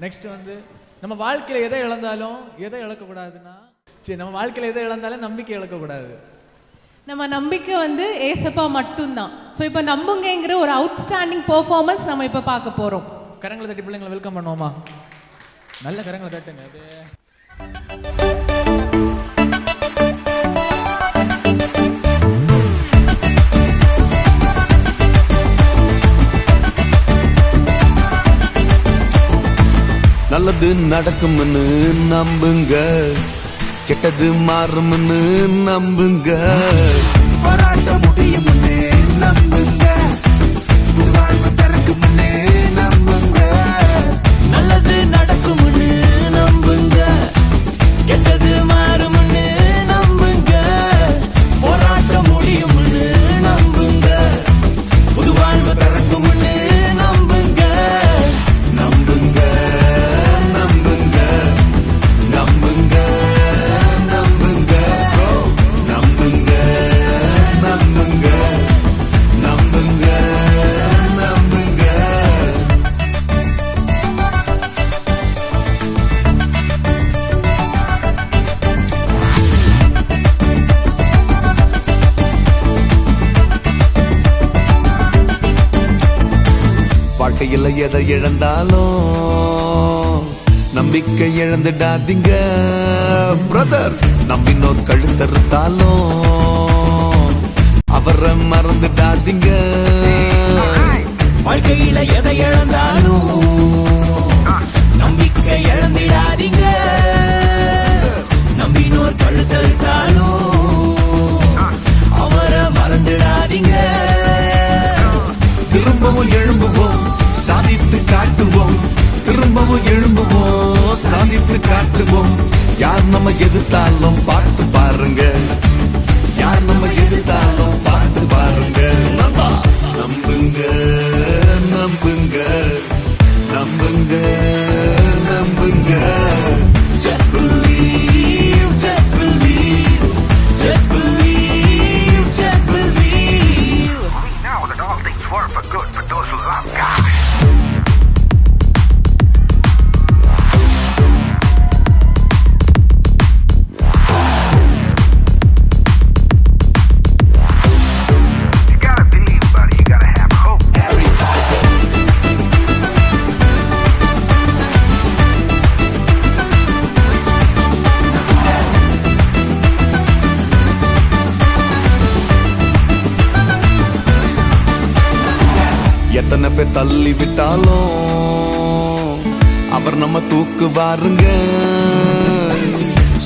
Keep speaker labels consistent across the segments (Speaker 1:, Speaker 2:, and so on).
Speaker 1: Next வந்து நம்ம வாழ்க்கையில் எதை இழந்தாலும் எதை இழக்கக்கூடாதுன்னா சரி நம்ம வாழ்க்கையில் எதை இழந்தாலும் நம்பிக்கை இழக்கக்கூடாது.
Speaker 2: நம்ம நம்பிக்கை வந்து ஏசப்பா மட்டும்தான். ஸோ இப்போ நம்புங்கிற ஒரு அவுட்ஸ்டாண்டிங் பெர்ஃபார்மன்ஸ் நம்ம இப்போ பார்க்க போகிறோம்.
Speaker 1: கரங்களை தட்டி பிள்ளைங்களை வெல்கம் பண்ணுவோமா? நல்ல கரங்களை தட்டுங்க. அப்படியே
Speaker 3: நல்லது நடக்கும்னு நம்புங்க, கெட்டது மாறும்னு நம்புங்க, போராட்ட முடியும்னு நம்புங்க, புது வாழ்வு பிறக்கும்னு நம்புங்க.
Speaker 4: நல்லது நடக்கும்னு நம்புங்க, கெட்டது மாறும்னு நம்புங்க, போராட்ட முடியும்னு நம்புங்க, புது வாழ்வு பிறக்கும்னு நம்புங்க.
Speaker 3: நம்புங்க நம்புங்க நம்புங்க நம்புங்க நம்புங்க நம்புங்க நம்புங்க நம்புங்க. வாழ்க்கையில் எதை இழந்தாலும் நம்பிக்கை இழந்துடாதீங்க பிரதர். நம்பினோர் கழுத்தறுத்தாலும் அவரை மறந்துடாதீங்க.
Speaker 4: வாழ்க்கையில எதை இழந்தாலும் நம்பிக்கை இழந்திடாதீங்க. நம்பினோர் கழுத்தறுத்தாலும் அவரை மறந்துடாதீங்க.
Speaker 3: திரும்பவும் எழும்புவோம், சாதித்து காட்டுவோம். திரும்பவும் எழும்புவோம், சாதித்து காட்டுவோம். யார் நம்ம எதிர்த்தாலும் பார்த்து பாருங்க, யார் நம்ம எதிர்த்தாலும் பார்த்து பாருங்க. நம்புங்க நம்புங்க நம்புங்க நம்புங்க. Just believe, just believe, just believe, just believe.
Speaker 5: We know that all things work for good for those who love God. You gotta believe, buddy. You gotta have hope.
Speaker 3: எத்தனை பேர் தள்ளி விட்டாலும் அவர் நம்ம தூக்குவாருங்க.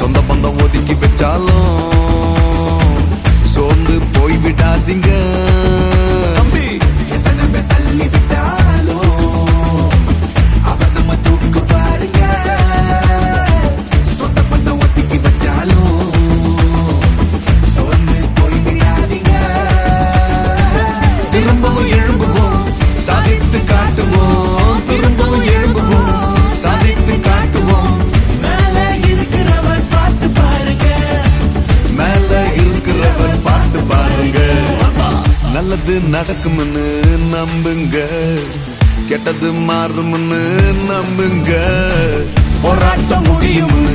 Speaker 3: சொந்த பந்தம் ஒதுக்கி வச்சாலும் சோர்ந்து போய் விடாதீங்க தம்பி. எத்தனை பேர் தள்ளி விட்டாலும் அவர் நம்ம தூக்குவாருங்க. சொந்த பந்தம் ஒதுக்கி வச்சாலும் சோர்ந்து போய் விடாதீங்க. திரும்பவும் எழும்புவோம், சாதித்து காட்டுவோம். திரும்பவும் எழும்புவோம், சாதித்து காட்டுவோம்.
Speaker 4: மேல இருக்கிறவர் பார்த்து பாருங்க,
Speaker 3: மேல இருக்கிறவர் பார்த்து பாருங்க. நல்லது நடக்கும்னு நம்புங்க, கெட்டது மாறும்னு நம்புங்க, போராட்டம் முடியும்னு